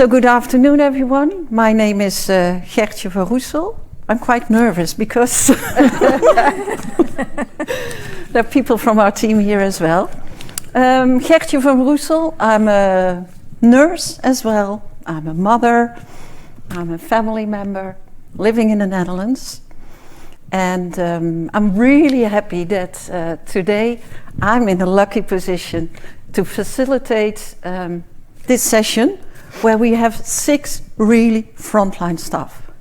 So good afternoon, everyone. My name is Gertje from Roessel. I'm quite nervous because there are people from our team here as well. Gertje from Roessel. I'm a nurse as well. I'm a mother. I'm a family member living in the Netherlands. And I'm really happy that today I'm in a lucky position to facilitate this session where we have 6 really frontline staff,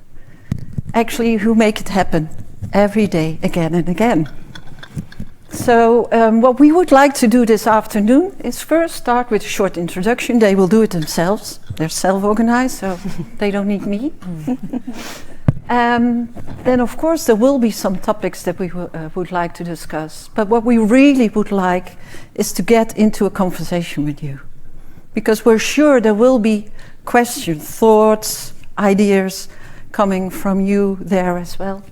actually who make it happen every day, again and again. So what we would like to do this afternoon is first start with a short introduction. They will do it themselves. They're self-organized, so they don't need me. Then of course there will be some topics that we would like to discuss, but what we really would like is to get into a conversation with you, because we're sure there will be questions, thoughts, ideas coming from you there as well.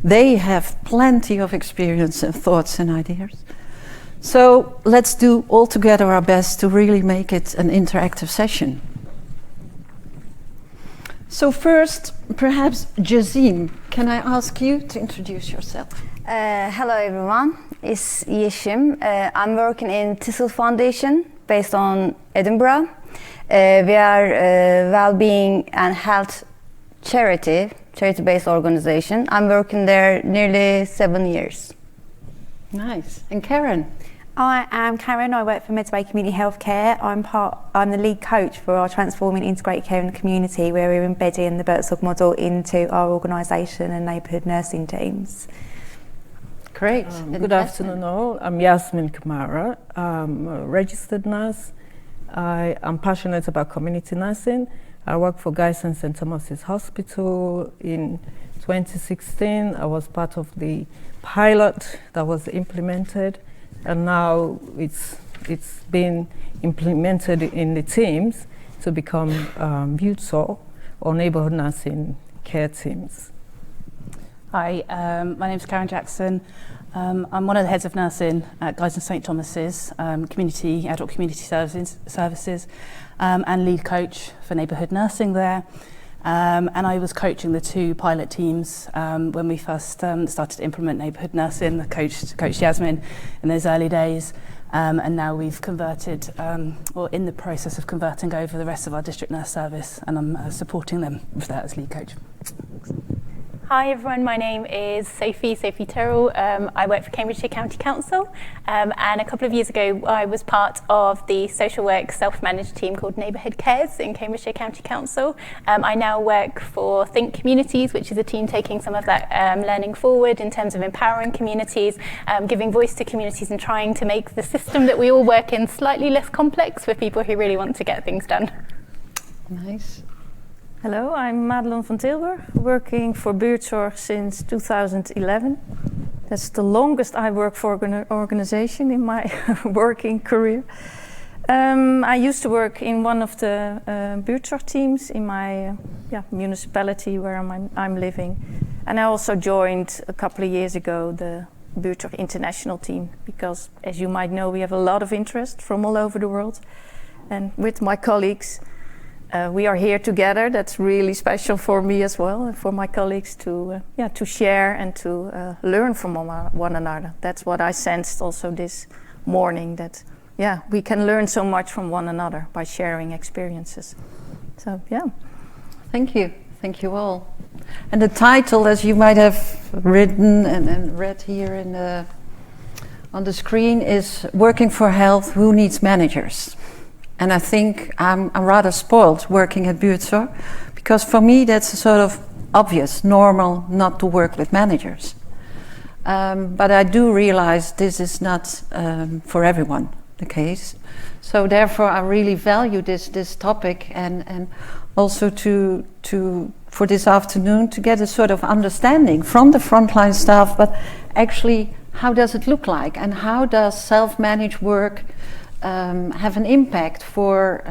They have plenty of experience and thoughts and ideas. So let's do all together our best to really make it an interactive session. So first, perhaps Yesim, can I ask you to introduce yourself? Hello everyone, it's Yesim. I'm working in Thistle Foundation based on Edinburgh. We are a well-being and health charity-based organization. I'm working there nearly 7 years. Nice. And Karen? I am Karen. I work for Medway Community Healthcare. I'm the lead coach for our Transforming Integrated Care in the Community, where we're embedding the Buurtzorg model into our organisation and neighbourhood nursing teams. Great. Good afternoon all. I'm Yasmin Kamara. I'm a registered nurse. I am passionate about community nursing. I work for Guy's and St. Thomas's Hospital. In 2016, I was part of the pilot that was implemented, and now it's been implemented in the teams to become Buurtzorg or neighbourhood nursing care teams. Hi, my name is Karen Jackson. I'm one of the heads of nursing at Guy's and St Thomas's adult community services, and lead coach for neighbourhood nursing there. And I was coaching the 2 pilot teams when we first started to implement neighbourhood nursing. I coached Yasmin in those early days, and now we've converted, or in the process of converting over the rest of our district nurse service, and I'm supporting them with that as lead coach. Hi everyone, my name is Sophie Terrill. I work for Cambridgeshire County Council, and a couple of years ago I was part of the social work self-managed team called Neighbourhood Cares in Cambridgeshire County Council. I now work for Think Communities, which is a team taking some of that learning forward in terms of empowering communities, giving voice to communities and trying to make the system that we all work in slightly less complex for people who really want to get things done. Nice. Hello, I'm Madelon van Tilburg, working for Buurtzorg since 2011. That's the longest I work for an organization in my working career. I used to work in one of the Buurtzorg teams in my municipality where I'm living. And I also joined a couple of years ago the Buurtzorg International team, because as you might know, we have a lot of interest from all over the world. And with my colleagues, we are here together. That's really special for me as well, and for my colleagues to share and to learn from one another. That's what I sensed also this morning, that we can learn so much from one another by sharing experiences. So Thank you all. And the title, as you might have written and read here on the screen, is Working for Health, Who Needs Managers? And I think I'm rather spoiled working at Buurtzorg, because for me that's a sort of obvious, normal not to work with managers. But I do realize this is not for everyone the case. So therefore I really value this topic, and also for this afternoon to get a sort of understanding from the frontline staff, but actually how does it look like, and how does self-managed work have an impact for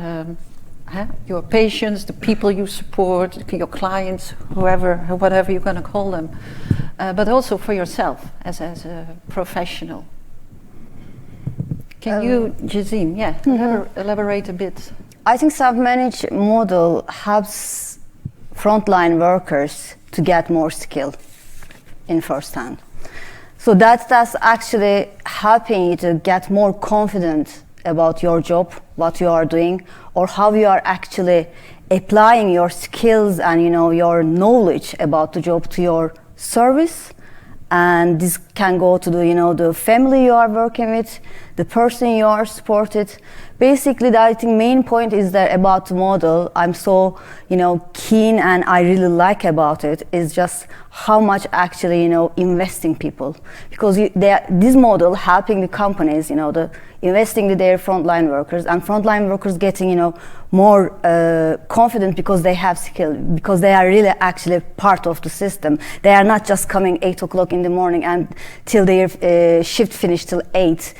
your patients, the people you support, your clients, whatever you're going to call them, but also for yourself as a professional. Can you, Yesim, elaborate a bit? I think self-managed model helps frontline workers to get more skill in first hand. So that's actually helping you to get more confident about your job, what you are doing, or how you are actually applying your skills and your knowledge about the job to your service. And this can go to the family you are working with, the person you are supported. Basically, I think main point is that about the model, I'm so keen and I really like about it is just how much actually investing people, because this model helping the companies the investing with their frontline workers, and frontline workers getting more confident because they have skill, because they are really actually part of the system. They are not just coming 8 o'clock in the morning and till their shift finish till 8,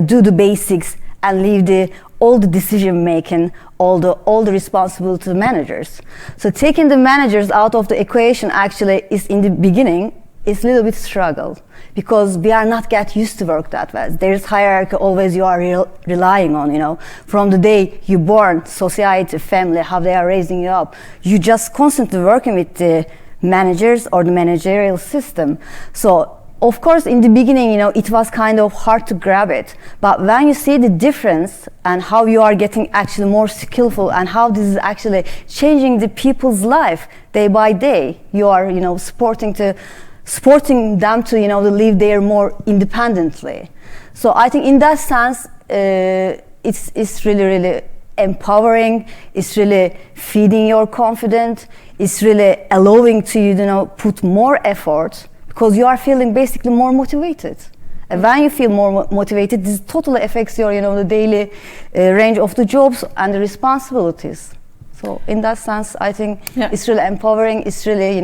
do the basics and leave all the decision making, all the responsibility to the managers. So taking the managers out of the equation actually is in the beginning is a little bit struggle, because we are not get used to work that way. There's hierarchy always you are relying on, from the day you born, society, family, how they are raising you up. You just constantly working with the managers or the managerial system. So of course, in the beginning, it was kind of hard to grab it. But when you see the difference and how you are getting actually more skillful and how this is actually changing the people's life day by day, you are, supporting them to, to live there more independently. So I think in that sense, it's really, really empowering. It's really feeding your confidence. It's really allowing to you, put more effort, because you are feeling basically more motivated. And when you feel more motivated, this totally affects your, the daily range of the jobs and the responsibilities. So in that sense, I think it's really empowering. It's really,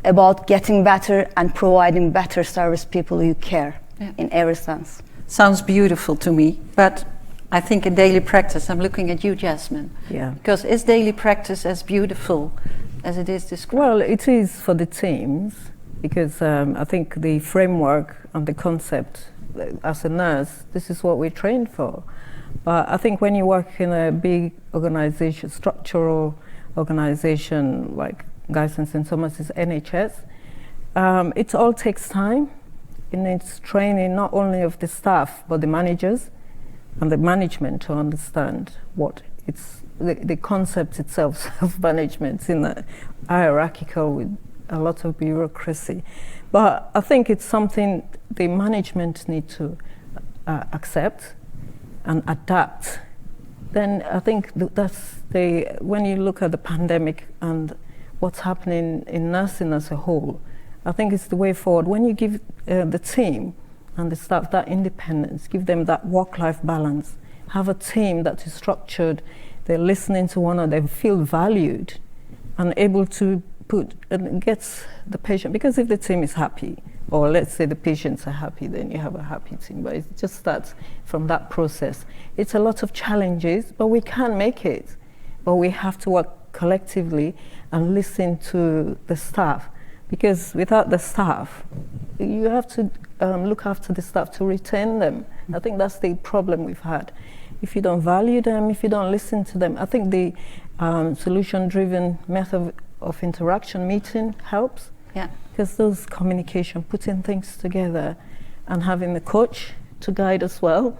about getting better and providing better service people you care in every sense. Sounds beautiful to me, but I think in daily practice, I'm looking at you, Yasmin. Yeah. Because is daily practice as beautiful as it is described? Well, it is for the teams, because I think the framework and the concept, as a nurse, this is what we're trained for. But I think when you work in a big organization, structural organization like Guy's and St. Thomas's NHS, it all takes time. It needs training not only of the staff, but the managers and the management to understand what it's the concept itself, self-management, in a hierarchical with a lot of bureaucracy. But I think it's something the management need to accept and adapt. Then I think that's when you look at the pandemic and what's happening in nursing as a whole, I think it's the way forward. When you give the team and the staff that independence, give them that work-life balance, have a team that is structured, they're listening to one another, they feel valued and able to get the patient, because if the team is happy, or let's say the patients are happy, then you have a happy team. But it just starts from that process. It's a lot of challenges, but we can make it. But we have to work collectively and listen to the staff, because without the staff, you have to look after the staff to retain them. I think that's the problem we've had. If you don't value them, if you don't listen to them, I think the solution-driven method of interaction meeting helps. Yeah. Because those communication, putting things together and having the coach to guide as well.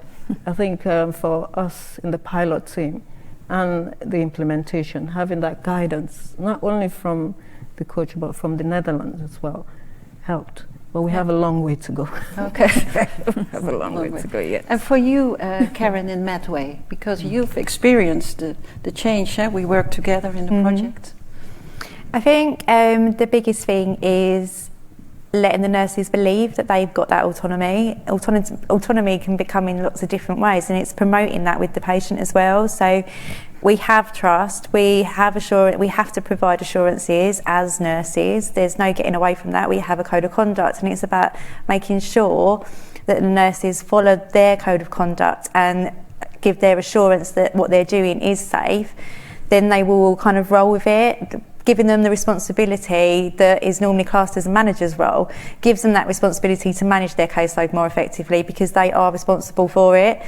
I think for us in the pilot team and the implementation, having that guidance, not only from the coach, but from the Netherlands as well, helped. But we have a long way to go. Okay. We have a long way to go yet. And for you, Karen, in Medway, because you've experienced the change, we work together in the project. I think the biggest thing is letting the nurses believe that they've got that autonomy. Autonomy can become in lots of different ways, and it's promoting that with the patient as well. So we have trust, we have assurance, we have to provide assurances as nurses. There's no getting away from that. We have a code of conduct, and it's about making sure that the nurses follow their code of conduct and give their assurance that what they're doing is safe. Then they will kind of roll with it. Giving them the responsibility that is normally classed as a manager's role gives them that responsibility to manage their caseload more effectively, because they are responsible for it.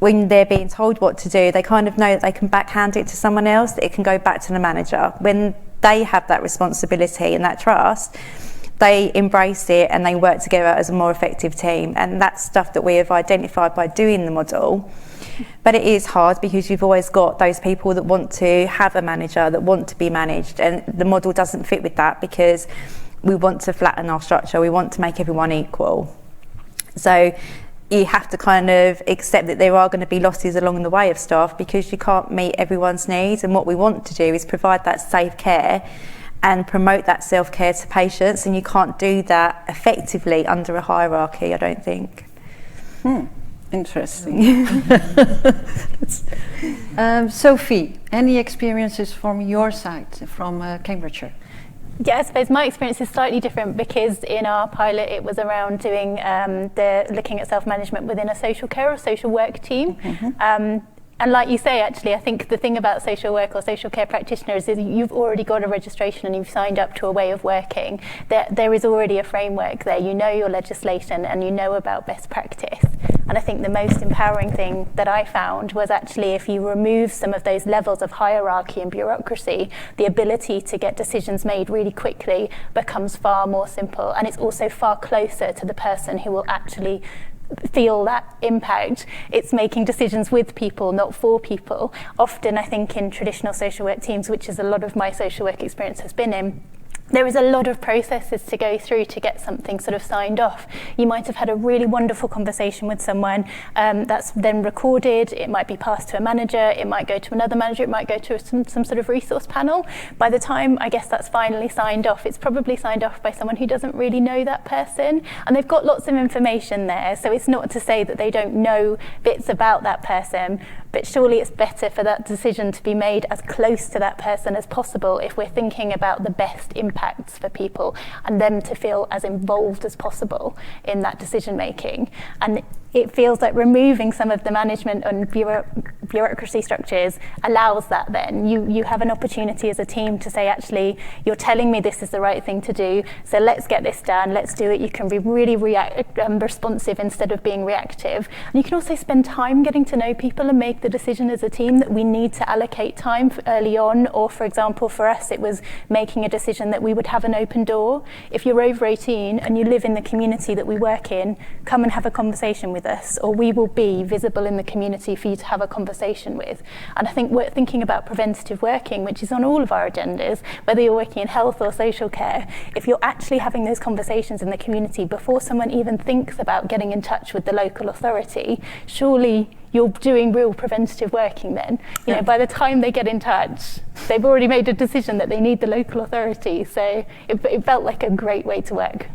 when they're being told what to do, they kind of know that they can backhand it to someone else, that it can go back to the manager. When they have that responsibility and that trust, they embrace it and they work together as a more effective team. And that's stuff that we have identified by doing the model. But it is hard because you've always got those people that want to have a manager, that want to be managed, and the model doesn't fit with that because we want to flatten our structure, we want to make everyone equal. So you have to kind of accept that there are going to be losses along the way of staff because you can't meet everyone's needs, and what we want to do is provide that safe care and promote that self-care to patients, and you can't do that effectively under a hierarchy, I don't think. Interesting. Sophie, any experiences from your side, from Cambridgeshire? Yeah, I suppose my experience is slightly different because in our pilot it was around doing looking at self-management within a social care or social work team. And like you say, actually, I think the thing about social work or social care practitioners is you've already got a registration and you've signed up to a way of working. There is already a framework there. You know your legislation and you know about best practice. And I think the most empowering thing that I found was actually if you remove some of those levels of hierarchy and bureaucracy, the ability to get decisions made really quickly becomes far more simple. And it's also far closer to the person who will actually feel that impact. It's making decisions with people, not for people. Often I think in traditional social work teams, which is a lot of my social work experience has been in, there is a lot of processes to go through to get something sort of signed off. You might have had a really wonderful conversation with someone that's then recorded. It might be passed to a manager, it might go to another manager, it might go to some sort of resource panel. By the time I guess that's finally signed off, it's probably signed off by someone who doesn't really know that person, and they've got lots of information there, so it's not to say that they don't know bits about that person, but surely it's better for that decision to be made as close to that person as possible if we're thinking about the best impacts for people and them to feel as involved as possible in that decision making. And it feels like removing some of the management and bureaucracy structures allows that then. You have an opportunity as a team to say, actually, you're telling me this is the right thing to do, so let's get this done, let's do it. You can be really responsive instead of being reactive. And you can also spend time getting to know people and make the decision as a team that we need to allocate time early on, or for example, for us, it was making a decision that we would have an open door. If you're over 18 and you live in the community that we work in, come and have a conversation with us, or we will be visible in the community for you to have a conversation with. And I think we're thinking about preventative working, which is on all of our agendas, whether you're working in health or social care. If you're actually having those conversations in the community before someone even thinks about getting in touch with the local authority, surely you're doing real preventative working then. You know, by the time they get in touch, they've already made a decision that they need the local authority. So it felt like a great way to work.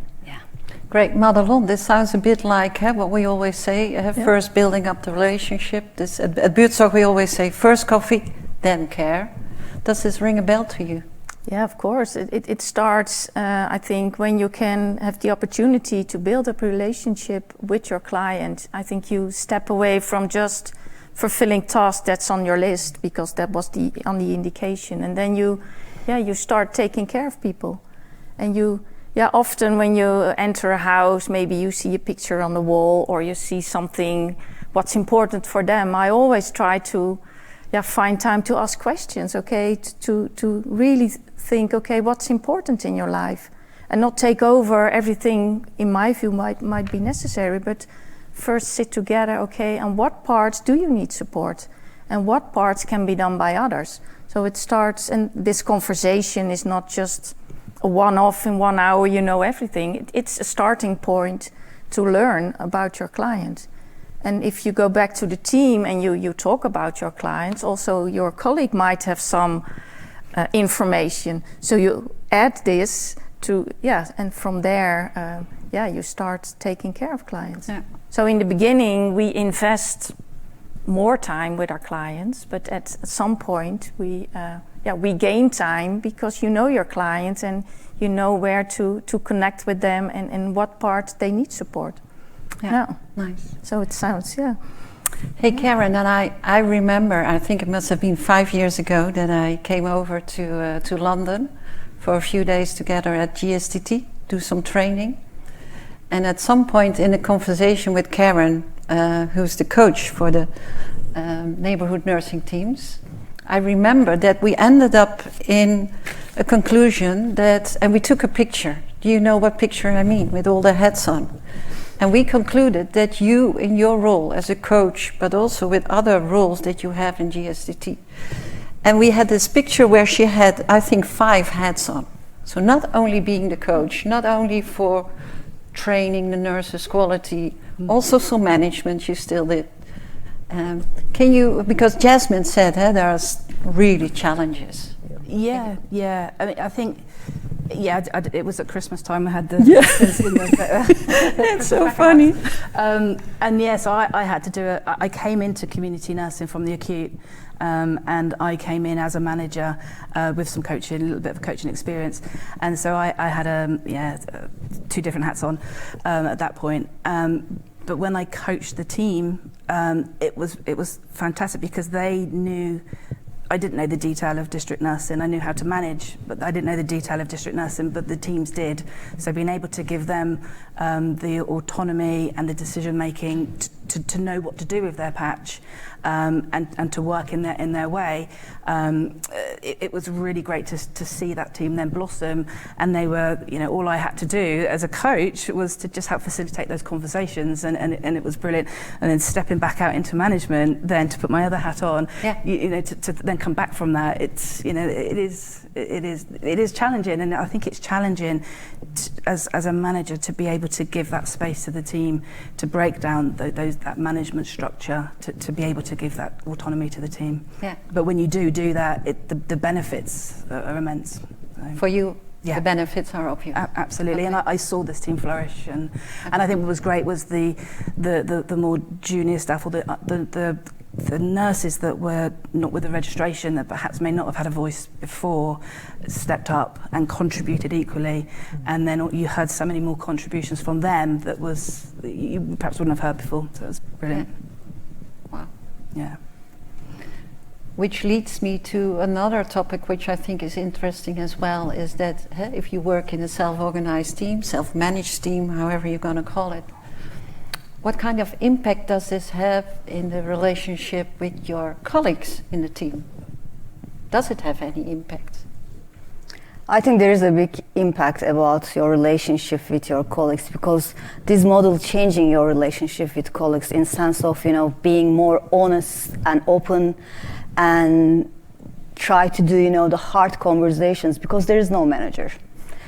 Great, Madelon, this sounds a bit like what we always say, first building up the relationship. This, at Buurtzorg we always say, first coffee, then care. Does this ring a bell to you? Yeah, of course. It starts, I think, when you can have the opportunity to build up a relationship with your client. I think you step away from just fulfilling tasks that's on your list, because that was on the indication. And then you start taking care of people. And often when you enter a house, maybe you see a picture on the wall or you see something, what's important for them. I always try to find time to ask questions, okay, to really think, okay, what's important in your life? And not take over everything, in my view, might be necessary, but first sit together, okay, and what parts do you need support? And what parts can be done by others? So it starts, and this conversation is not just a one-off in 1 hour, you know everything. It's a starting point to learn about your client. And if you go back to the team and you talk about your clients, also your colleague might have some information. So you add this to, and from there, you start taking care of clients. Yeah. So in the beginning, we invest more time with our clients, but at some point we gain time because you know your clients and you know where to connect with them and what part they need support. Yeah, nice. So it sounds, Hey Karen, and I remember, I think it must have been 5 years ago that I came over to London for a few days together at GSTT, do some training. And at some point in a conversation with Karen, who's the coach for the neighborhood nursing teams, I remember that we ended up in a conclusion that, and we took a picture. Do you know what picture I mean, with all the hats on? And we concluded that you, in your role as a coach, but also with other roles that you have in GSDT, and we had this picture where she had, I think, 5 hats on. So not only being the coach, not only for training the nurses, quality, also some management you still did. Can you, because Yasmin said there are really challenges. Yeah. I mean, I think, it was at Christmas time I had the... It's so funny. And yes, I had to do it. I came into community nursing from the acute, and I came in as a manager with some coaching, a little bit of coaching experience. And so I had 2 different hats on at that point. But when I coached the team, it was fantastic because they knew. I didn't know the detail of district nursing. I knew how to manage, but I didn't know the detail of district nursing, but the teams did. So being able to give them the autonomy and the decision making to know what to do with their patch and to work in their way, it was really great to see that team then blossom. And they were, all I had to do as a coach was to just help facilitate those conversations, and it was brilliant. And then stepping back out into management, then to put my other hat on, to then come back from that, it's it is challenging, and I think it's challenging as a manager to be able to give that space to the team, to break down that management structure, to be able to give that autonomy to the team. Yeah. But when you do that, the benefits are immense. For you, yeah. The benefits are obvious. Absolutely, Okay. and I saw this team flourish, and I think what was great was the more junior staff, or the nurses that were not with the registration, that perhaps may not have had a voice before, stepped up and contributed equally. And then you heard so many more contributions from them that you perhaps wouldn't have heard before. So it was brilliant. Wow. Yeah. Which leads me to another topic which I think is interesting as well, is that if you work in a self-organized team, self-managed team, however you're going to call it, what kind of impact does this have in the relationship with your colleagues in the team? Does it have any impact? I think there is a big impact about your relationship with your colleagues, because this model changing your relationship with colleagues in sense of, being more honest and open and try to do, the hard conversations, because there is no manager.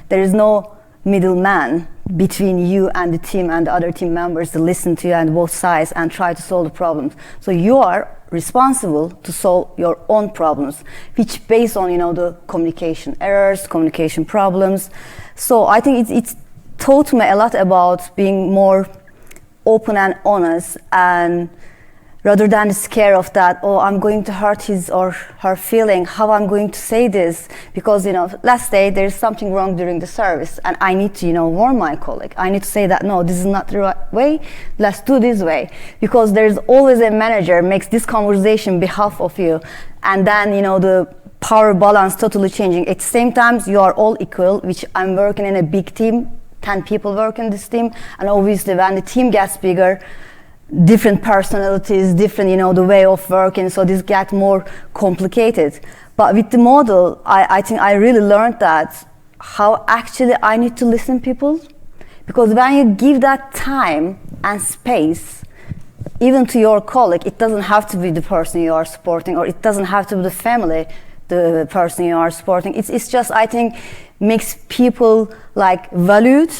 There is no middleman between you and the team and the other team members to listen to you and both sides and try to solve the problems. So you are responsible to solve your own problems, which based on, the communication errors, communication problems. So I think it's taught me a lot about being more open and honest, and rather than the scare of that, I'm going to hurt his or her feeling, how I'm going to say this, because, let's say there's something wrong during the service and I need to, warn my colleague. I need to say that, no, this is not the right way, let's do this way. Because there's always a manager makes this conversation on behalf of you, and then, the power balance totally changing. At the same time, you are all equal, which I'm working in a big team, 10 people work in this team, and obviously when the team gets bigger, different personalities, different, the way of working, so this gets more complicated. But with the model, I think I really learned that how actually I need to listen to people, because when you give that time and space, even to your colleague, it doesn't have to be the person you are supporting, or it doesn't have to be the family, the person you are supporting. It's just, I think, makes people valued,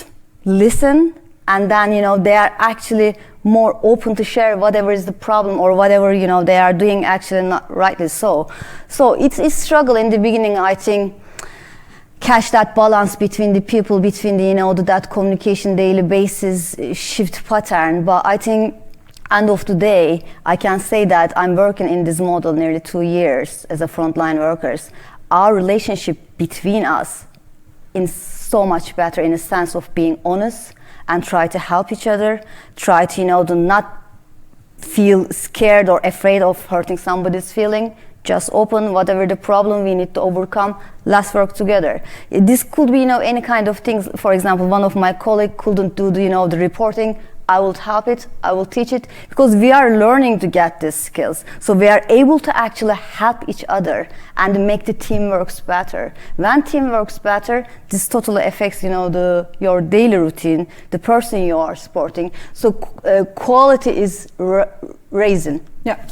listen, and then, they are actually more open to share whatever is the problem or whatever, they are doing actually not rightly so. So it's struggle in the beginning, I think, catch that balance between the people, between the, that communication daily basis shift pattern. But I think end of the day, I can say that I'm working in this model nearly 2 years as a frontline workers. Our relationship between us is so much better in the sense of being honest, and try to help each other, try to, do not feel scared or afraid of hurting somebody's feeling. Just open whatever the problem we need to overcome, let's work together. This could be, any kind of things. For example, one of my colleagues couldn't do the, the reporting, I will help it, I will teach it, because we are learning to get these skills. So we are able to actually help each other and make the team works better. When team works better, this totally affects, your daily routine, the person you are supporting. So quality is raising,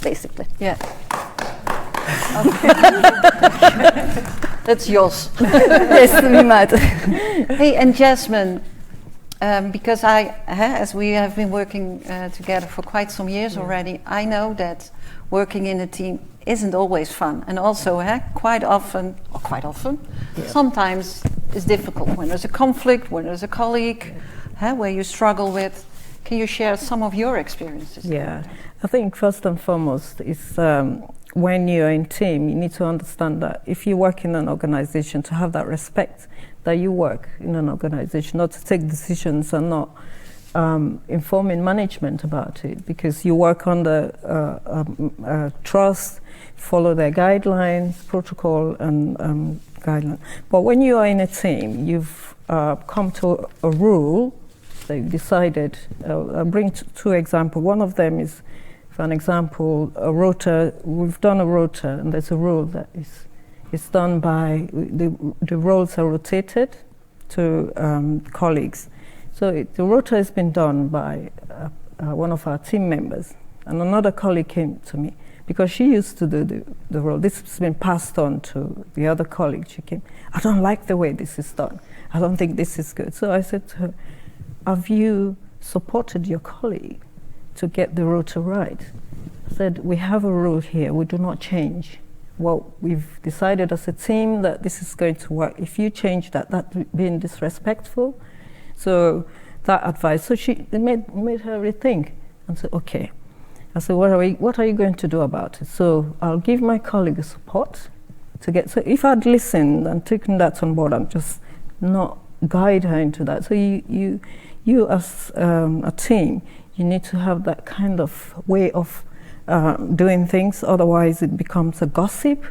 basically. Yeah. That's yours. Yes, we might. Hey, and Yasmin, because as we have been working together for quite some years already, I know that working in a team isn't always fun, and also quite often, sometimes it's difficult when there's a conflict, when there's a colleague, where you struggle with. Can you share some of your experiences? Yeah, I think first and foremost is when you're in team, you need to understand that if you work in an organization, to have that respect that you work in an organization, not to take decisions and not informing management about it, because you work under trust, follow their guidelines, protocol and guidelines. But when you are in a team, you've come to a rule. They've decided. I'll bring two examples. One of them is, for an example, a rota. We've done a rota, and there's a rule that is done by the roles are rotated to colleagues. So the rota has been done by one of our team members, and another colleague came to me because she used to do the role. This has been passed on to the other colleague. She came. I don't like the way this is done. I don't think this is good. So I said to her, have you supported your colleague to get the rota right? I said, we have a rule here, we do not change. Well, we've decided as a team that this is going to work. If you change that being disrespectful. So that advice, so it made her rethink and said, okay. I said, what are you going to do about it? So I'll give my colleague support to get, so if I'd listened and taken that on board and just not guide her into that. So you as a team, you need to have that kind of way of doing things, otherwise it becomes a gossip,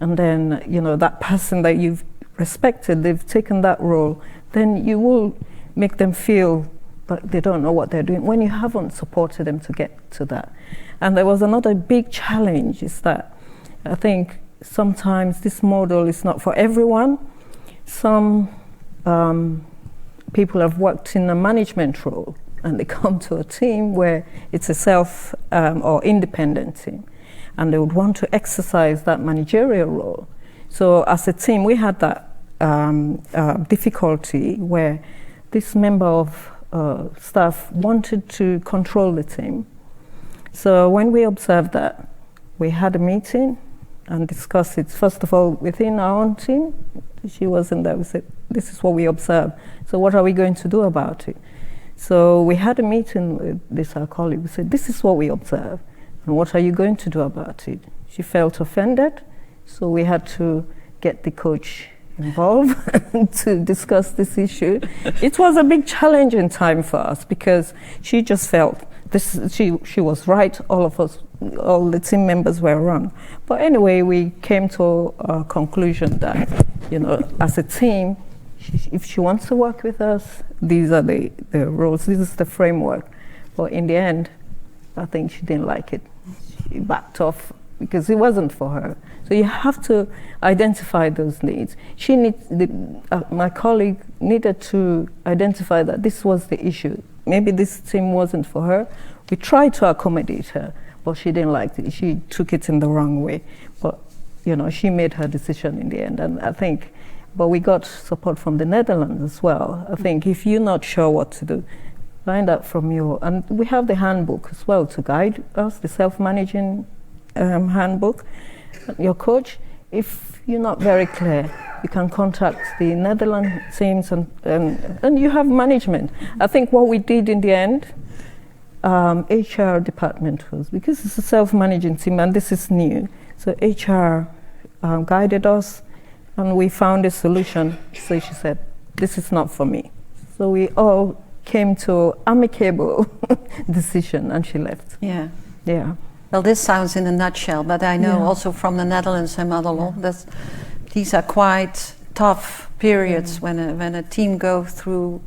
and then that person that you've respected, they've taken that role, then you will make them feel like they don't know what they're doing when you haven't supported them to get to that. And there was another big challenge, is that I think sometimes this model is not for everyone. Some people have worked in a management role and they come to a team where it's a self or independent team, and they would want to exercise that managerial role. So as a team, we had that difficulty where this member of staff wanted to control the team. So when we observed that, we had a meeting and discussed it, first of all, within our own team. She wasn't there. We said, this is what we observed. So what are we going to do about it? So we had a meeting with our colleague. We said, this is what we observed, and what are you going to do about it? She felt offended, so we had to get the coach involved to discuss this issue. It was a big challenging time for us because she just felt she was right, all of us, all the team members were wrong. But anyway, we came to a conclusion that, as a team, if she wants to work with us, these are the roles, this is the framework. But in the end, I think she didn't like it. She backed off because it wasn't for her. So you have to identify those needs. My colleague needed to identify that this was the issue. Maybe this team wasn't for her. We tried to accommodate her, but she didn't like it. She took it in the wrong way. But, she made her decision in the end. And I think, but we got support from the Netherlands as well. I think if you're not sure what to do, find out from and we have the handbook as well to guide us, the self-managing handbook. Your coach, if you're not very clear, you can contact the Netherlands teams and you have management. I think what we did in the end, HR department was, because it's a self-managing team and this is new, so HR guided us and we found a solution. So she said, this is not for me. So we all came to amicable decision and she left. Yeah. Yeah. Well, this sounds in a nutshell, but I know also from the Netherlands and Madelon that these are quite tough periods when a team goes through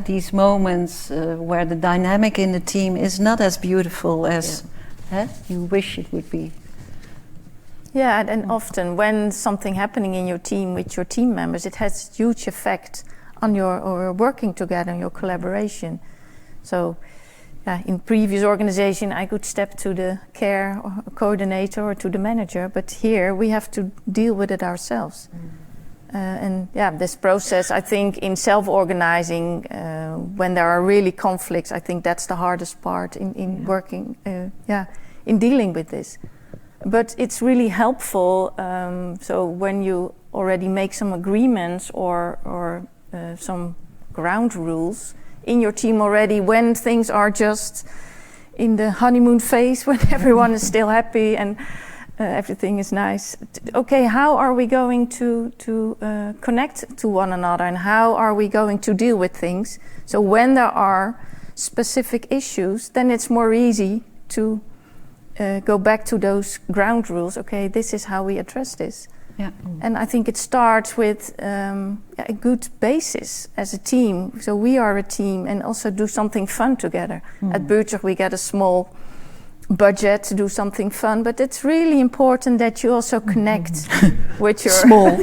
these moments where the dynamic in the team is not as beautiful as you wish it would be. Yeah, and often when something happening in your team with your team members, it has huge effect on your working together and your collaboration. So in previous organization, I could step to the care coordinator or to the manager, but here we have to deal with it ourselves. And this process, I think, in self-organizing, when there are really conflicts, I think that's the hardest part in working, in dealing with this. But it's really helpful. So when you already make some agreements or some ground rules in your team already, when things are just in the honeymoon phase, when everyone is still happy and everything is nice. Okay, how are we going to connect to one another, and how are we going to deal with things? So when there are specific issues, then it's more easy to go back to those ground rules. Okay, this is how we address this. Yeah. And I think it starts with a good basis as a team. So we are a team, and also do something fun together. At Buurtzorg we get a small budget to do something fun, but it's really important that you also connect with your small.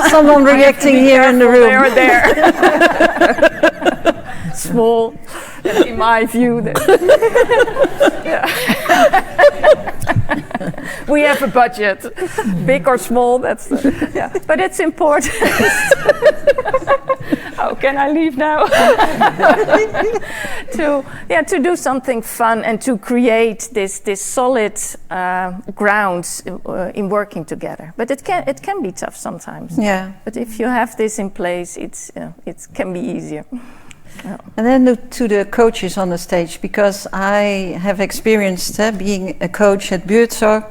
Someone reacting here in the room. There. Small, in my view. We have a budget, big or small. That's but it's important. How can I leave now? to do something fun and to create this solid grounds in working together. But it can be tough sometimes. Yeah. But if you have this in place, it can be easier. Yeah. And then to the coaches on the stage, because I have experienced being a coach at Buurtzorg,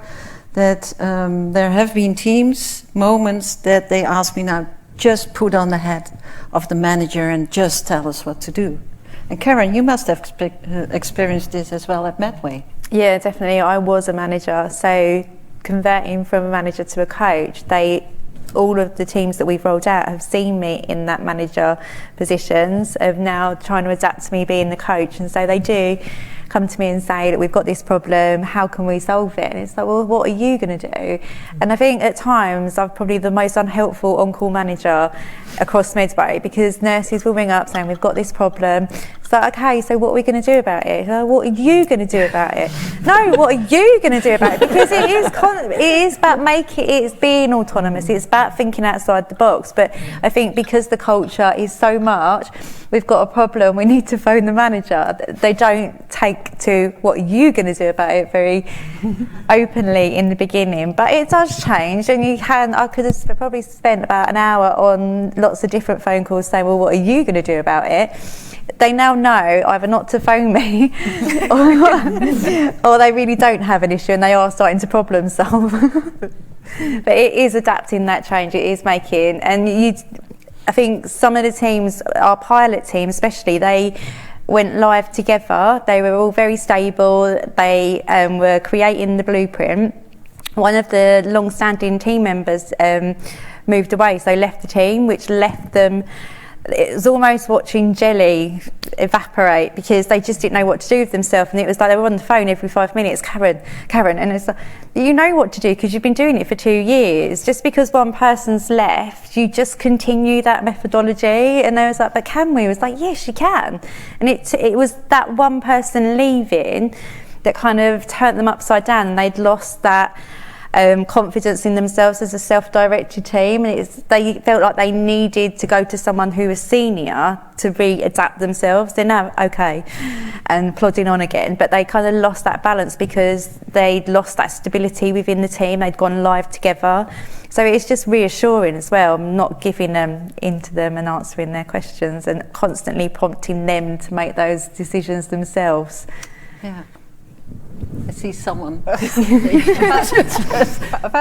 that there have been moments that they ask me now, just put on the hat of the manager and just tell us what to do. And Karen, you must have experienced this as well at Medway. Yeah, definitely. I was a manager, so converting from a manager to a coach, all of the teams that we've rolled out have seen me in that manager positions of now trying to adapt to me being the coach, and so they do come to me and say that we've got this problem, how can we solve it? And it's like, well, what are you going to do? And I think at times I'm probably the most unhelpful on-call manager across Medway, because nurses will ring up saying we've got this problem. It's like, okay, so what are we going to do about it? Like, what are you going to do about it? No, what are you going to do about it? Because it is about it's being autonomous, it's about thinking outside the box. But I think because the culture is so much, we've got a problem, we need to phone the manager. They don't take to what are you going to do about it very openly in the beginning. But it does change, and I could have probably spent about an hour on lots of different phone calls saying, well, what are you going to do about it? They now know either not to phone me or they really don't have an issue and they are starting to problem solve. But it is adapting that change, it is making, and I think some of the teams, our pilot team especially, they went live together. They were all very stable. They were creating the blueprint. One of the long-standing team members moved away, so they left the team, which left them. It was almost watching jelly evaporate, because they just didn't know what to do with themselves, and it was like they were on the phone every 5 minutes, Karen, and it's like, you know what to do because you've been doing it for 2 years. Just because one person's left, you just continue that methodology. And they was like, but can we? It was like, yes, you can. And it was that one person leaving that kind of turned them upside down, and they'd lost that confidence in themselves as a self-directed team, and they felt like they needed to go to someone who was senior to re-adapt themselves. They're now okay and plodding on again, but they kind of lost that balance because they'd lost that stability within the team. They'd gone live together, so it's just reassuring as well, not giving them into them and answering their questions and constantly prompting them to make those decisions themselves. Yeah. I see someone. About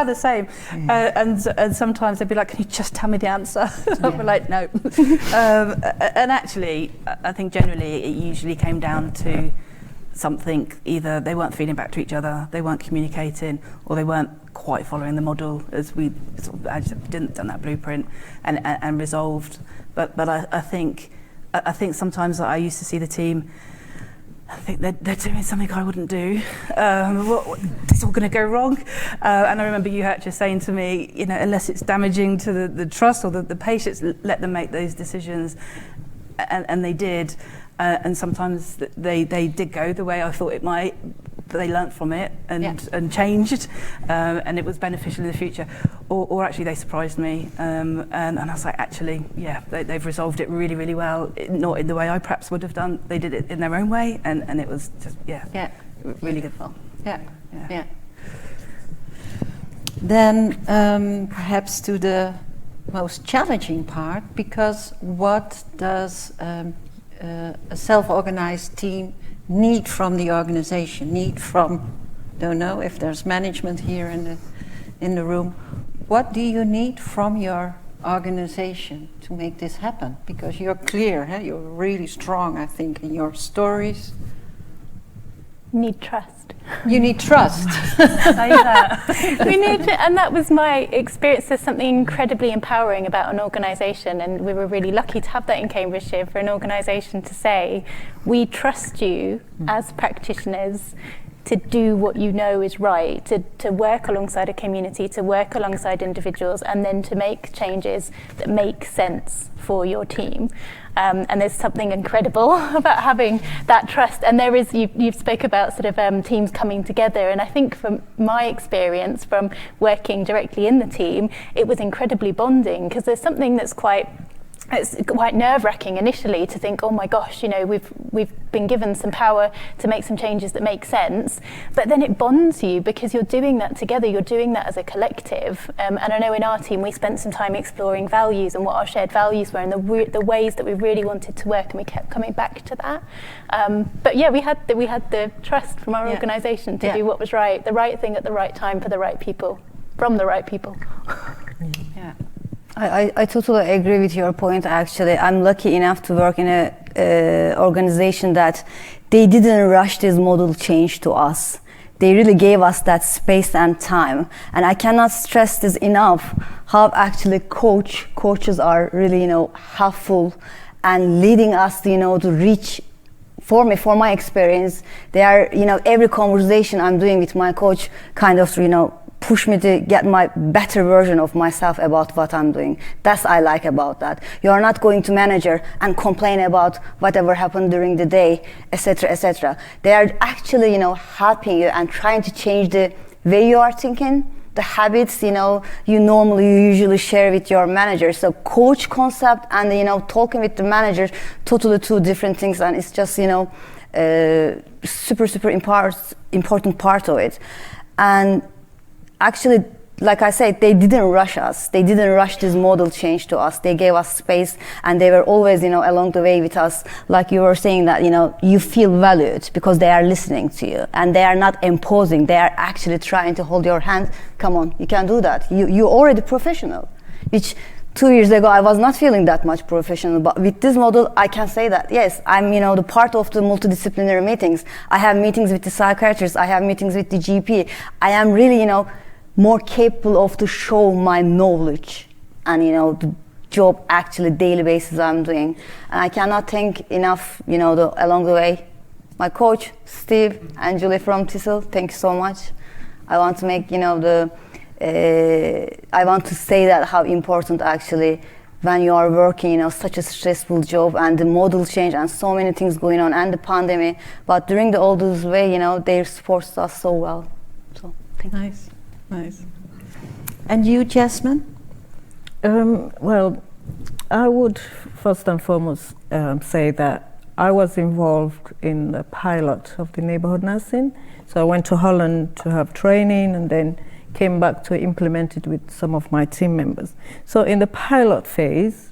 the same. And sometimes they'd be like, can you just tell me the answer? I'd be like, no. And actually, I think generally it usually came down to something, either they weren't feeding back to each other, they weren't communicating, or they weren't quite following the model as we sort of actually didn't done that blueprint and resolved. But I think sometimes I used to see the team, I think they're doing something I wouldn't do. It's all going to go wrong. And I remember you Gertje saying to me, you know, unless it's damaging to the trust or the patients, let them make those decisions. And they did. And sometimes they did go the way I thought it might. But they learnt from it and changed, and it was beneficial in the future. Or actually they surprised me, and I was like, actually, yeah, they've resolved it really, really well. Not in the way I perhaps would have done. They did it in their own way, and it was just, really good fun. Yeah. Then perhaps to the most challenging part, because what does a self-organized team need from the organization, need from, don't know if there's management here in the room, what do you need from your organization to make this happen? Because you're clear, you're really strong, I think, in your stories. Need trust. You need trust. We need, and that was my experience. There's something incredibly empowering about an organisation, and we were really lucky to have that in Cambridgeshire, for an organisation to say, we trust you as practitioners to do what you know is right, to work alongside a community, to work alongside individuals, and then to make changes that make sense for your team. And there's something incredible about having that trust. And there is, you've spoke about sort of teams coming together. And I think from my experience from working directly in the team, it was incredibly bonding, because there's something that's it's quite nerve-wracking initially to think, oh my gosh, you know, we've been given some power to make some changes that make sense, but then it bonds you because you're doing that together, you're doing that as a collective. And I know in our team we spent some time exploring values and what our shared values were, and the ways that we really wanted to work, and we kept coming back to that. But yeah, we had the trust from our organisation to do what was right, the right thing at the right time for the right people, from the right people. Yeah. I totally agree with your point. Actually, I'm lucky enough to work in a organization that they didn't rush this model change to us. They really gave us that space and time. And I cannot stress this enough, how actually coaches are really, you know, helpful and leading us, you know, to reach. For my experience, they are, you know, every conversation I'm doing with my coach kind of, you know, push me to get my better version of myself about what I'm doing. That's I like about that. You are not going to manager and complain about whatever happened during the day, etc., etc. They are actually, you know, helping you and trying to change the way you are thinking, the habits, you know, you usually share with your manager. So coach concept and, you know, talking with the manager, totally two different things, and it's just, you know, super important part of it. And actually, like I said, they didn't rush us. They didn't rush this model change to us. They gave us space, and they were always, you know, along the way with us. Like you were saying that, you know, you feel valued because they are listening to you, and they are not imposing. They are actually trying to hold your hand. Come on, you can do that. You're already professional, which 2 years ago I was not feeling that much professional. But with this model, I can say that yes, I'm, you know, the part of the multidisciplinary meetings. I have meetings with the psychiatrist. I have meetings with the GP. I am really, you know, more capable of to show my knowledge and, you know, the job actually daily basis I'm doing. And I cannot thank enough, you know, along the way, my coach, Steve and Julie from TESOL, thank you so much. I want to make, you know, I want to say that how important actually when you are working, you know, such a stressful job and the model change and so many things going on and the pandemic, but during all this way, you know, they support us so well. So, thank you. Nice. And you, Yasmin? Well, I would first and foremost say that I was involved in the pilot of the neighborhood nursing. So I went to Holland to have training and then came back to implement it with some of my team members. So in the pilot phase,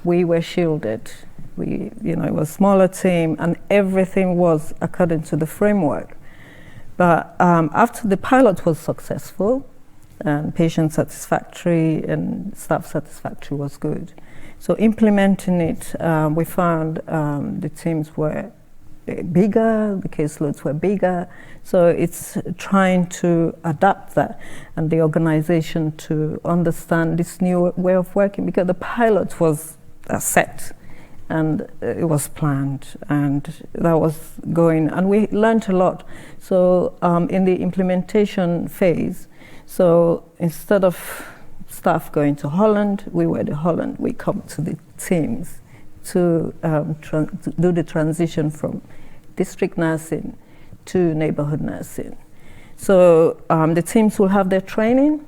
we were shielded. It was a smaller team and everything was according to the framework. But after the pilot was successful, and patient satisfactory and staff satisfactory was good. So implementing it, we found the teams were bigger, the caseloads were bigger. So it's trying to adapt that and the organization to understand this new way of working, because the pilot was set and it was planned and that was going, and we learned a lot. So in the implementation phase, so instead of staff going to Holland, we come to the teams to do the transition from district nursing to neighborhood nursing. So the teams will have their training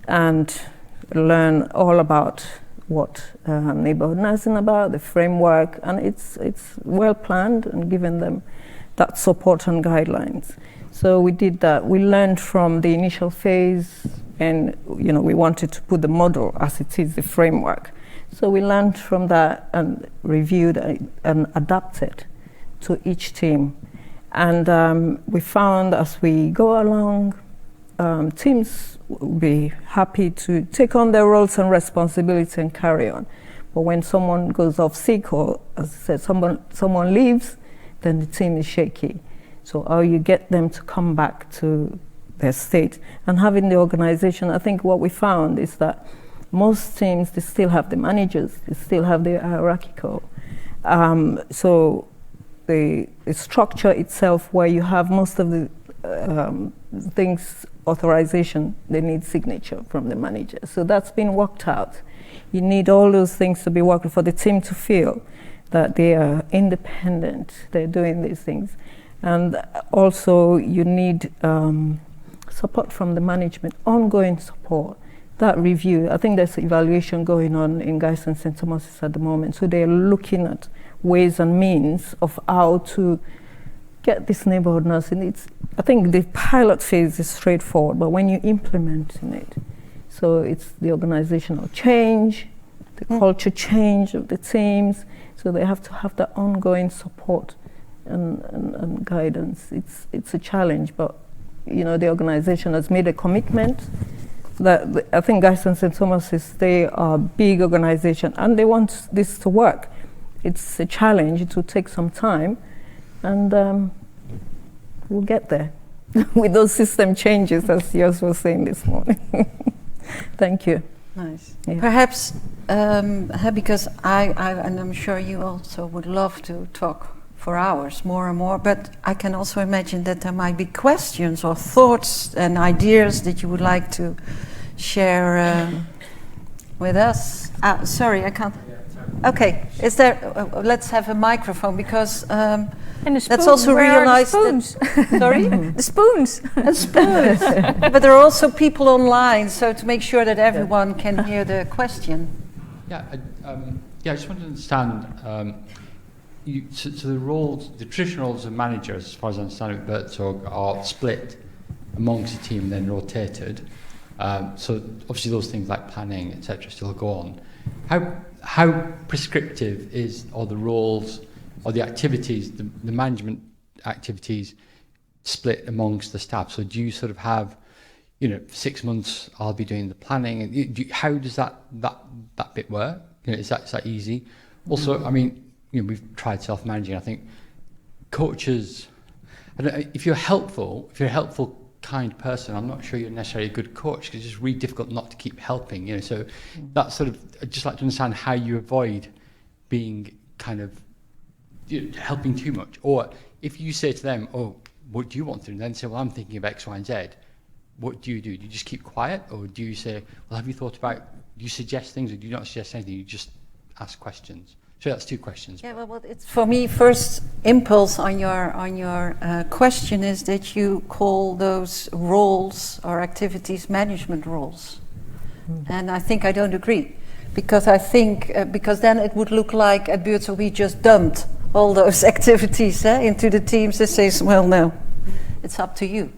and learn all about what neighborhood nursing about, the framework, and it's well planned and given them that support and guidelines. So we did that. We learned from the initial phase, and we wanted to put the model as it is, the framework. So we learned from that and reviewed and adapted to each team. And we found as we go along, teams will be happy to take on their roles and responsibility and carry on. But when someone goes off sick, or as I said, someone leaves, then the team is shaky. So how you get them to come back to their state. And having the organization, I think what we found is that most teams, they still have the managers, they still have the hierarchical. So the structure itself, where you have most of the things, authorization, they need signature from the manager. So that's been worked out. You need all those things to be working for the team to feel that they are independent, they're doing these things. And also you need support from the management, ongoing support, that review. I think there's evaluation going on in Guy's and St. Thomas's at the moment. So they're looking at ways and means of how to get this neighborhood nursing. I think the pilot phase is straightforward, but when you implement in it, so it's the organizational change, the culture change of the teams, so they have to have that ongoing support and guidance. It's a challenge, but the organization has made a commitment that I think Guy's and St. Thomas's, they are a big organization and they want this to work. It's a challenge, it will take some time, and we'll get there with those system changes, as Yos was saying this morning. Thank you. Nice. Yeah. Perhaps, because and I'm sure you also would love to talk for hours more and more, but I can also imagine that there might be questions or thoughts and ideas that you would like to share with us. Sorry, I can't. Okay, is there? Let's have a microphone, because And the spoons. that's also Where are the realized. spoons? Sorry, The spoons. and spoons. But there are also people online, so to make sure that everyone can hear the question. Yeah, I just want to understand. So the roles, the traditional roles of managers, as far as I understand it, Buurtzorg, are split amongst the team and then rotated. So obviously those things like planning, etc., still go on. How prescriptive are the roles or the activities, the management activities, split amongst the staff? So do you sort of have, 6 months I'll be doing the planning, and how does that bit work? Is that easy? Also, I mean, we've tried self-managing. I think coaches, I don't know, if you're a helpful, kind person, I'm not sure you're necessarily a good coach, because it's just really difficult not to keep helping. So that's sort of, I'd just like to understand how you avoid being kind of helping too much. Or if you say to them, oh, what do you want to do? And then say, well, I'm thinking of X, Y, and Z. What do? Do you just keep quiet? Or do you say, well, have you thought about, do you suggest things, or do you not suggest anything? You just ask questions. So that's two questions. Yeah, well, it's for me, first impulse on your question is that you call those roles or activities management roles, and I think I don't agree, because I think because then it would look like at Buurtzorg we just dumped all those activities into the teams that says, well, no, it's up to you.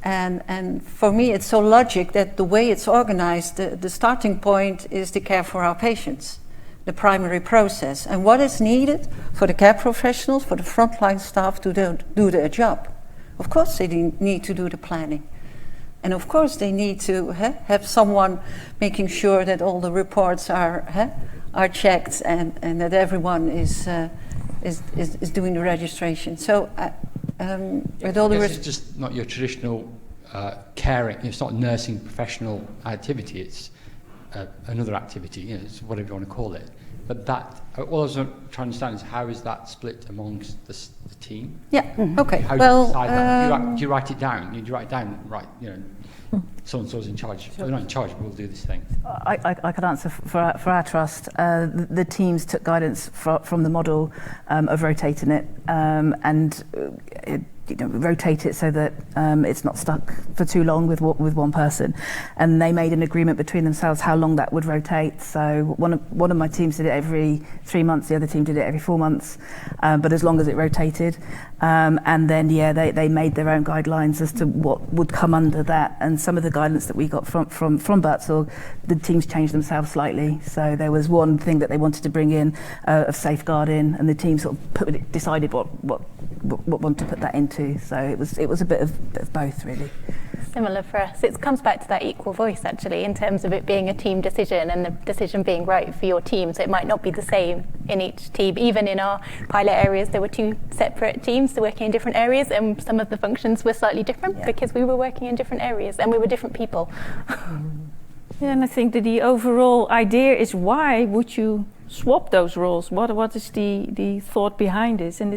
And for me, it's so logic that the way it's organized, the starting point is the care for our patients, the primary process, and what is needed for the care professionals, for the frontline staff to do their job. Of course they need to do the planning, and of course they need to have someone making sure that all the reports are checked and that everyone is is doing the registration. So, with all the it's just not your traditional caring. It's not nursing professional activity. It's another activity. You know, it's whatever you want to call it. But that, all I was trying to understand is how is that split amongst the team? Yeah. Okay. How do you decide that? Do you write it down? Do you write it down? Right. You know, so and so's in charge. They're not in charge. But we'll do this thing. I could answer for our trust. The teams took guidance from the model of rotating it and rotate it so that it's not stuck for too long with one person. And they made an agreement between themselves how long that would rotate. So one of my teams did it every 3 months. The other team did it every 4 months. But as long as it rotated, and then they made their own guidelines as to what would come under that. And some of the guidance that we got from Buurtzorg, the teams changed themselves slightly. So there was one thing that they wanted to bring in of safeguarding, and the team sort of decided what one to put that into. So it was a bit of both, really. Similar for us. It comes back to that equal voice, actually, in terms of it being a team decision and the decision being right for your team. So it might not be the same in each team. Even in our pilot areas, there were 2 separate teams working in different areas, and some of the functions were slightly different because we were working in different areas and we were different people. Yeah, and I think that the overall idea is, why would you swap those roles? What is the thought behind this? And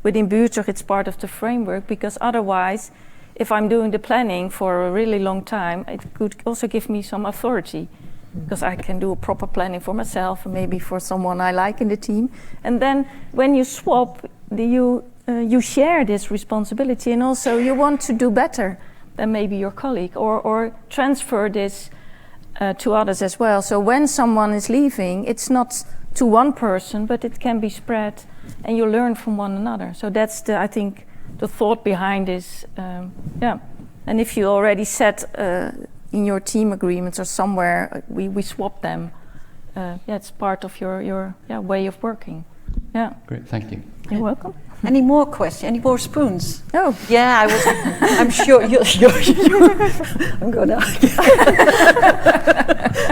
within Buurtzorg, it's part of the framework, because otherwise, if I'm doing the planning for a really long time, it could also give me some authority, because I can do a proper planning for myself and maybe for someone I like in the team. And then when you swap, you share this responsibility, and also you want to do better than maybe your colleague, or transfer this to others as well. So when someone is leaving, it's not to one person, but it can be spread, and you learn from one another. So that's I think the thought behind this. And if you already set in your team agreements or somewhere, we swap them. It's part of your way of working. Yeah. Great, thank you. You're welcome. Any more questions? Any more spoons? Oh, yeah, I'm sure you're I'm going to.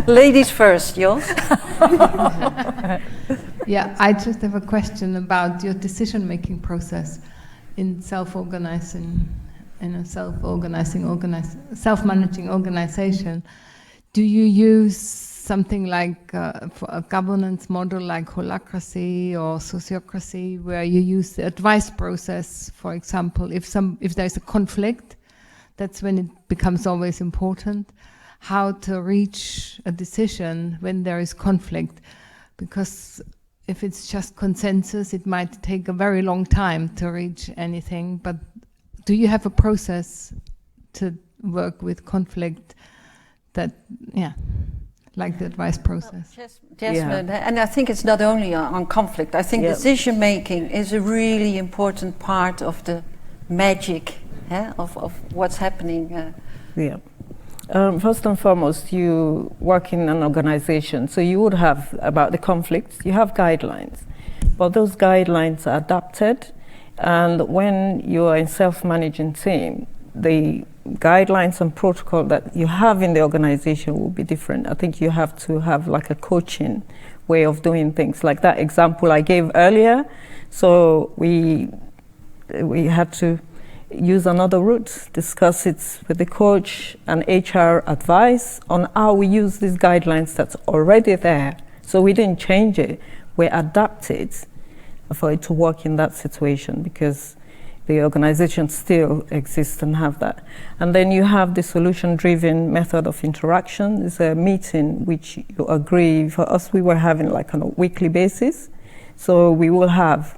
Ladies first, Jos. Yeah, I just have a question about your decision-making process in self-organizing, in a self-managing organization. Do you use something like for a governance model like holacracy or sociocracy, where you use the advice process? For example, if there's a conflict, that's when it becomes always important how to reach a decision when there is conflict, because if it's just consensus, it might take a very long time to reach anything. But do you have a process to work with conflict that, like the advice process? Jasmine, and I think it's not only on conflict. I think decision making is a really important part of the magic of what's happening. First and foremost, you work in an organization, so you would have, about the conflicts, you have guidelines, but those guidelines are adapted, and when you are in self-managing team, the guidelines and protocol that you have in the organization will be different. I think you have to have like a coaching way of doing things, like that example I gave earlier. So we had to use another route, discuss it with the coach and HR advice on how we use these guidelines that's already there. So we didn't change it, we adapted for it to work in that situation, because the organization still exists and have that. And then you have the solution-driven method of interaction. It's a meeting which you agree. For us, we were having like on a weekly basis. So we will have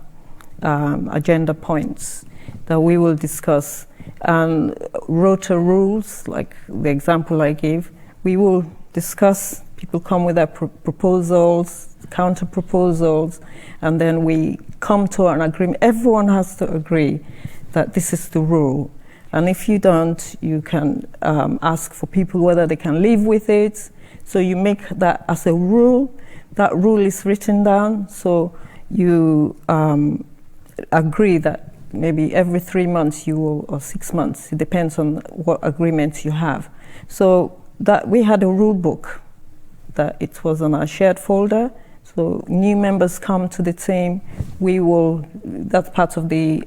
agenda points that we will discuss. And rota rules, like the example I gave, we will discuss. People come with their proposals, counter proposals, and then we come to an agreement. Everyone has to agree that this is the rule. And if you don't, you can ask for people whether they can live with it. So you make that as a rule. That rule is written down. So you agree that maybe every 3 months you will, or 6 months, it depends on what agreements you have. So that we had a rule book that it was on our shared folder. So new members come to the team, that's part of the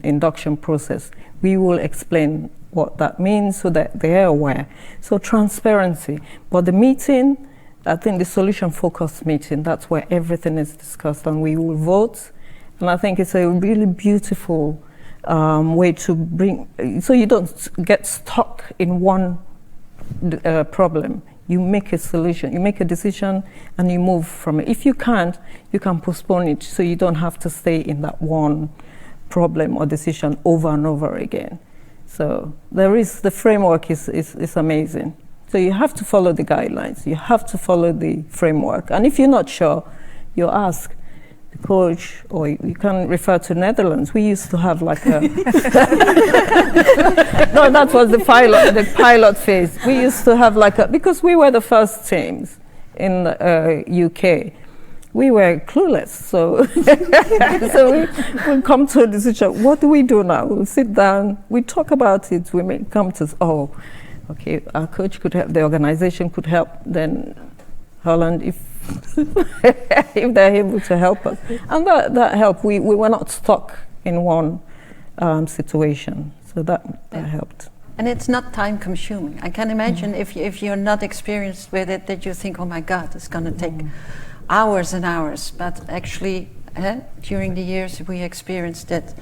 induction process. We will explain what that means so that they're aware. So transparency. But the meeting, I think the solution-focused meeting, that's where everything is discussed and we will vote. And I think it's a really beautiful way to bring, so you don't get stuck in one problem. You make a solution, you make a decision and you move from it. If you can't, you can postpone it so you don't have to stay in that one problem or decision over and over again. So the framework is amazing. So you have to follow the guidelines, you have to follow the framework. And if you're not sure, you ask the coach, or you can refer to Netherlands. We used to have like a... No, that was the pilot phase. We used to have like a... Because we were the first teams in UK. We were clueless, so we come to a decision. What do we do now? We'll sit down, we talk about it, we may come to, okay, our coach could help, the organization could help, then Holland, if they're able to help us. And that helped. We were not stuck in one situation, so that helped. And it's not time consuming. I can imagine if you're not experienced with it, that you think, oh my God, it's going to take hours and hours. But actually, during the years we experienced that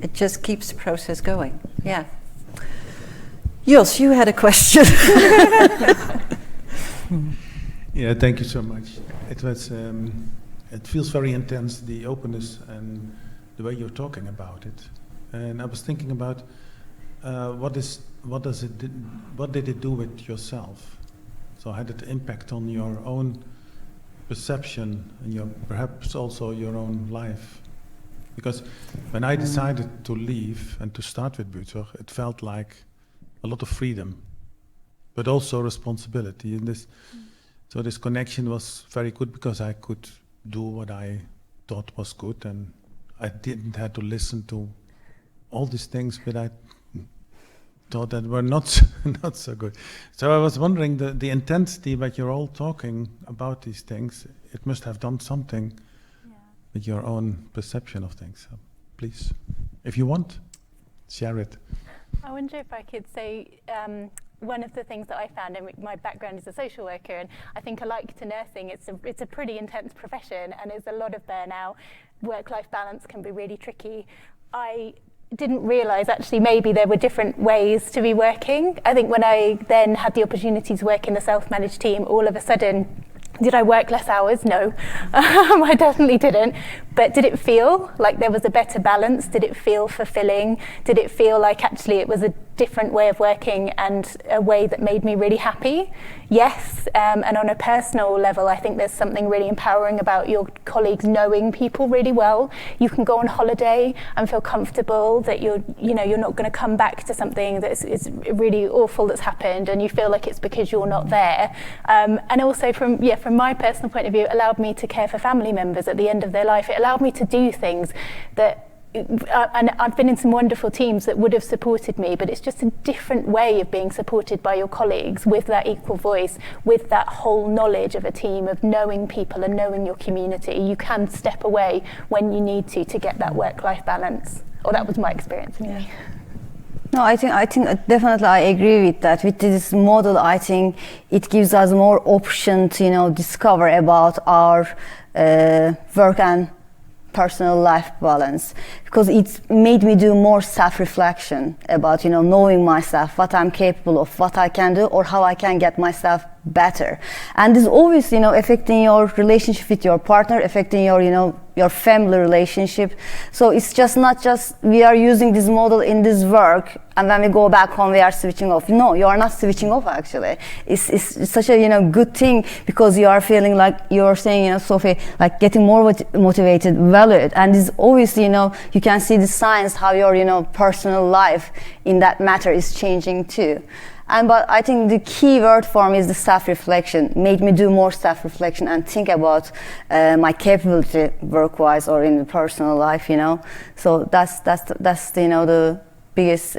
it just keeps the process going. Yeah. Jos, you had a question. Yeah, thank you so much. It was. It feels very intense, the openness and the way you're talking about it. And I was thinking about what did it do with yourself? So had it impact on your own perception and perhaps also your own life? Because when I decided to leave and to start with Buurtzorg, it felt like a lot of freedom, but also responsibility. And so this connection was very good because I could do what I thought was good, and I didn't have to listen to all these things that I thought that were not so good. So I was wondering, the intensity that you're all talking about these things, it must have done something with your own perception of things. So please, if you want, share it. I wonder if I could say one of the things that I found, and my background is a social worker, and I think alike to nursing, it's a pretty intense profession, and there's a lot of burnout. Work-life balance can be really tricky. I didn't realise actually maybe there were different ways to be working. I think when I then had the opportunity to work in a self-managed team, all of a sudden, did I work less hours? No, I definitely didn't. But did it feel like there was a better balance? Did it feel fulfilling? Did it feel like actually it was a different way of working and a way that made me really happy? Yes, and on a personal level, I think there's something really empowering about your colleagues knowing people really well. You can go on holiday and feel comfortable that you're not going to come back to something that is really awful that's happened, and you feel like it's because you're not there. And also from my personal point of view, it allowed me to care for family members at the end of their life. It allowed me to do things that and I've been in some wonderful teams that would have supported me, but it's just a different way of being supported by your colleagues with that equal voice, with that whole knowledge of a team, of knowing people and knowing your community. You can step away when you need to get that work-life balance. Or that was my experience anyway. No, I think definitely I agree with that. With this model, I think it gives us more option to discover about our work and personal life balance, because it made me do more self-reflection about knowing myself, what I'm capable of, what I can do, or how I can get myself better. And this always affecting your relationship with your partner, affecting your family relationship. So it's just not just we are using this model in this work and when we go back home we are switching off. No, you are not switching off actually. It's such a good thing, because you are feeling like you're saying, Sophie, like getting more motivated, valued. And it's always you can see the signs how your personal life in that matter is changing too. But I think the key word for me is the self-reflection. Made me do more self-reflection and think about my capability work-wise or in the personal life. So that's the biggest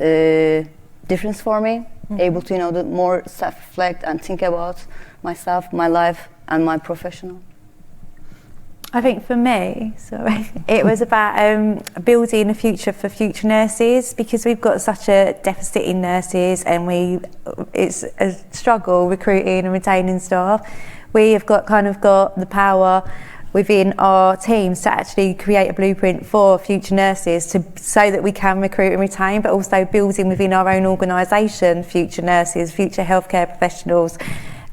difference for me. Able to the more self-reflect and think about myself, my life, and my professional. I think for me, it was about building a future for future nurses, because we've got such a deficit in nurses, and it's a struggle recruiting and retaining staff. We have got the power within our teams to actually create a blueprint for future nurses, so that we can recruit and retain, but also building within our own organisation future nurses, future healthcare professionals,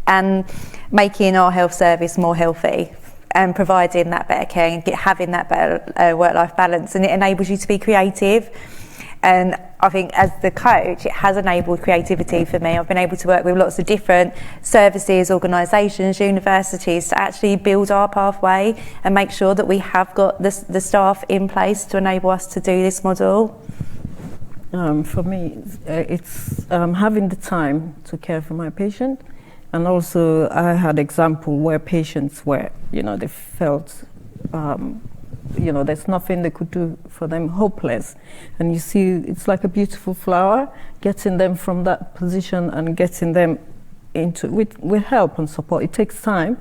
and making our health service more healthy and providing that better care and having that better work-life balance. And it enables you to be creative. And I think as the coach, it has enabled creativity for me. I've been able to work with lots of different services, organisations, universities to actually build our pathway and make sure that we have got the staff in place to enable us to do this model. For me, it's having the time to care for my patient. And also, I had example where patients were, they felt, there's nothing they could do for them, hopeless. And you see, it's like a beautiful flower, getting them from that position and getting them into, with help and support. It takes time,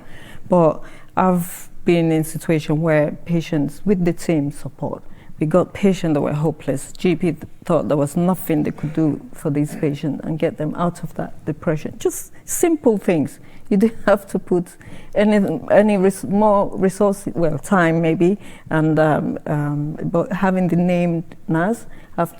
but I've been in a situation where patients, with the team support, we got patients that were hopeless. GP thought there was nothing they could do for these patients and get them out of that depression. Just simple things. You didn't have to put any more resources, well, time maybe, and but having the named nurse, have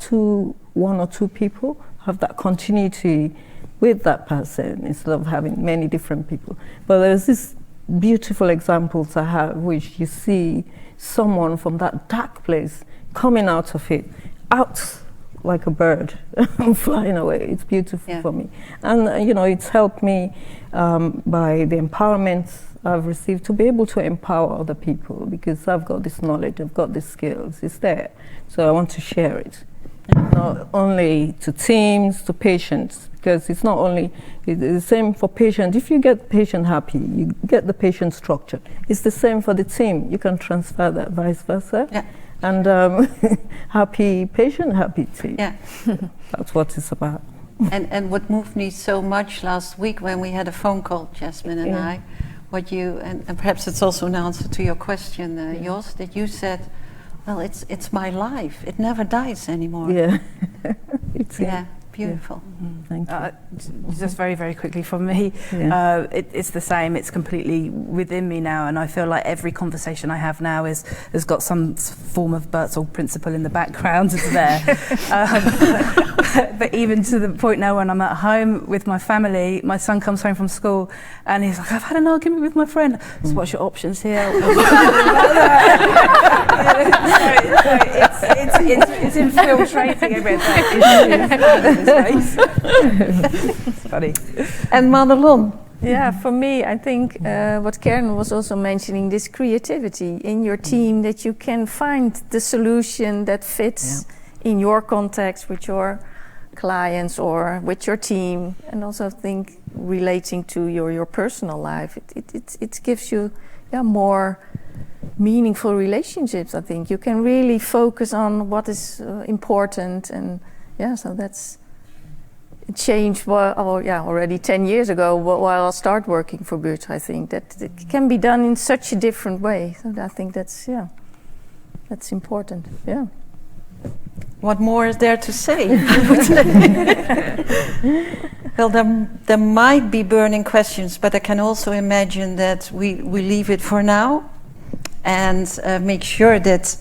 one or two people, have that continuity with that person instead of having many different people. But there's this beautiful examples I have, which you see someone from that dark place coming out of it, out like a bird, flying away. It's beautiful for me. And it's helped me by the empowerment I've received to be able to empower other people, because I've got this knowledge, I've got these skills, it's there. So I want to share it. Not only to teams, to patients, because it's not only, it's the same for patients. If you get patient happy, you get the patient structured. It's the same for the team. You can transfer that vice versa. Yeah. And happy patient, happy team. Yeah. That's what it's about. And what moved me so much last week when we had a phone call, Yasmin and I, and perhaps it's also an answer to your question, Jos, that you said, well, it's my life. It never dies anymore. Yeah. Beautiful. Thank you. Just very, very quickly from me, it's the same. It's completely within me now, and I feel like every conversation I have now has got some form of Buurtzorg principle in the background. It's there. But even to the point now when I'm at home with my family, my son comes home from school and he's like, I've had an argument with my friend. So what's your options here? It's infiltrating everything. It's funny. And Madelon? Yeah, for me, I think what Karen was also mentioning, this creativity in your team, that you can find the solution that fits in your context with your clients or with your team, and also think relating to your personal life. It gives you more meaningful relationships. I think you can really focus on what is important, and so that's changed already 10 years ago while I started working for Buurtzorg. I think that it can be done in such a different way. So I think that's important. Yeah. What more is there to say? Well, there might be burning questions, but I can also imagine that we leave it for now and make sure that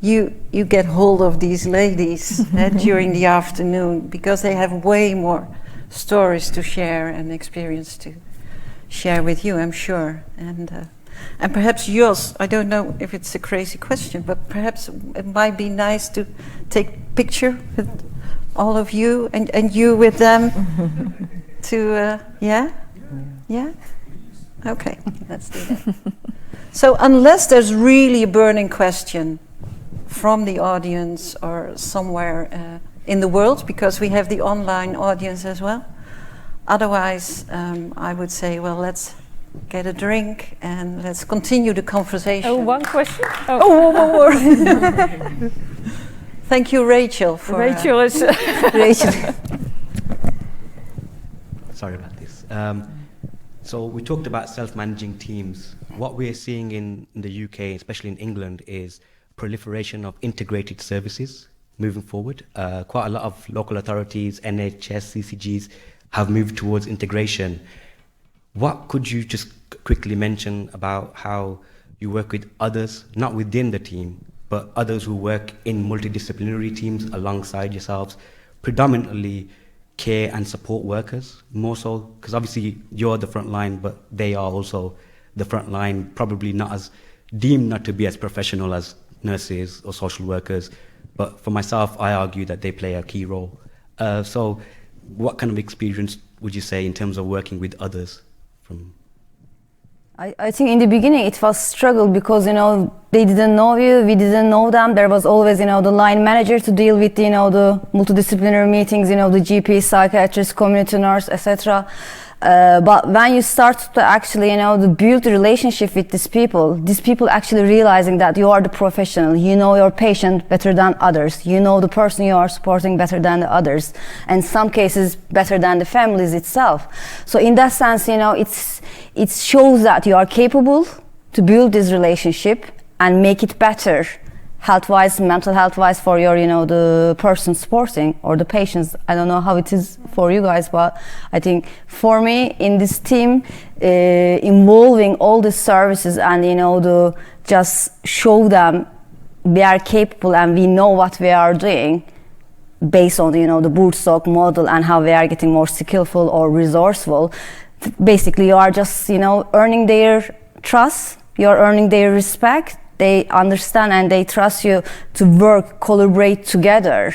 you get hold of these ladies during the afternoon, because they have way more stories to share and experience to share with you, I'm sure. And perhaps yours, I don't know if it's a crazy question, but perhaps it might be nice to take a picture with all of you and you with them to, Yeah? Okay, let's do that. So unless there's really a burning question from the audience or somewhere in the world, because we have the online audience as well, otherwise I would say, well, let's get a drink and let's continue the conversation. Oh, one question? One more. Thank you, Rachel. Rachel is... Rachel. Sorry about this. So we talked about self-managing teams what we're seeing in the UK, especially in England, is proliferation of integrated services moving forward. Quite a lot of local authorities, NHS, CCGs have moved towards integration. What could you just quickly mention about how you work with others, not within the team, but others who work in multidisciplinary teams alongside yourselves, predominantly care and support workers, more so, because obviously you're the front line, but they are also the front line, probably not as deemed not to be as professional as nurses or social workers. But for myself, I argue that they play a key role. So what kind of experience would you say in terms of working with others from? I think in the beginning it was struggle because, you know, they didn't know you, we didn't know them. There was always, you know, the line manager to deal with, you know, the multidisciplinary meetings, you know, the GP, psychiatrist, community nurse, etc. But when you start to actually, you know, to build a relationship with these people actually realizing that you are the professional, you know your patient better than others, you know the person you are supporting better than the others, and some cases better than the families itself. So in that sense, you know, it shows that you are capable to build this relationship and make it better, health-wise, mental health-wise, for your, you know, the person supporting or the patients. I don't know how it is for you guys, but I think for me in this team, involving all the services and, you know, the just show them we are capable and we know what we are doing based on, you know, the Buurtzorg model and how we are getting more skillful or resourceful. Basically, you are just, you know, earning their trust, you are earning their respect. They understand and they trust you to work, collaborate together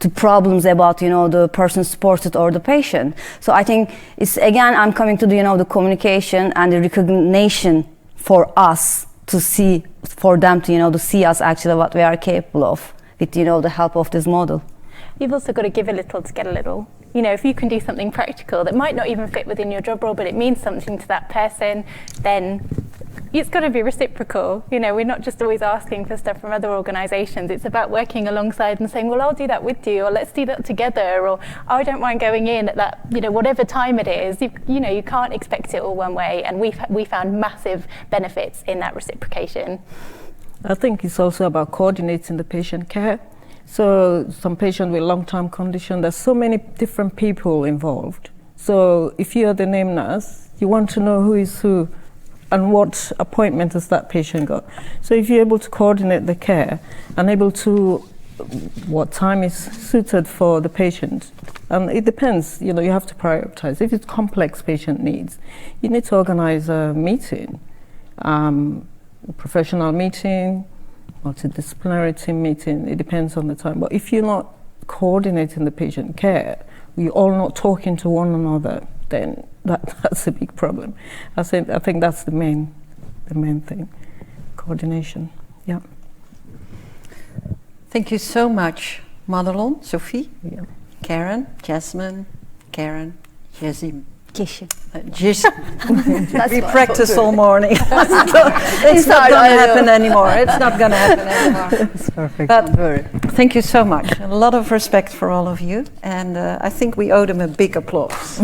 to problems about, you know, the person supported or the patient. So I think it's, again, I'm coming to the, you know, the communication and the recognition for us to see, for them to, you know, to see us actually what we are capable of with, you know, the help of this model. You've also got to give a little to get a little. You know, if you can do something practical that might not even fit within your job role, but it means something to that person, then it's got to be reciprocal. You know, we're not just always asking for stuff from other organisations. It's about working alongside and saying, well, I'll do that with you, or let's do that together, or I don't mind going in at that, you know, whatever time it is. You know, you can't expect it all one way, and we found massive benefits in that reciprocation. I think it's also about coordinating the patient care. So some patient with long-term condition, there's so many different people involved. So if you're the name nurse, you want to know who is who and what appointment has that patient got. So if you're able to coordinate the care and able to, what time is suited for the patient, and it depends, you know, you have to prioritize. If it's complex patient needs, you need to organize a meeting, a professional meeting, multidisciplinary team meeting, it depends on the time. But if you're not coordinating the patient care, you're all not talking to one another, then that's a big problem. I think that's the main thing, coordination. Yeah. Thank you so much, Madelon, Sophie, Yeah. Karen, Yasmin, Karen, Yesim. Yesim. We practice all morning. It's not going to happen anymore. It's not going to happen anymore. That's perfect. But thank you so much. A lot of respect for all of you. And I think we owe them a big applause.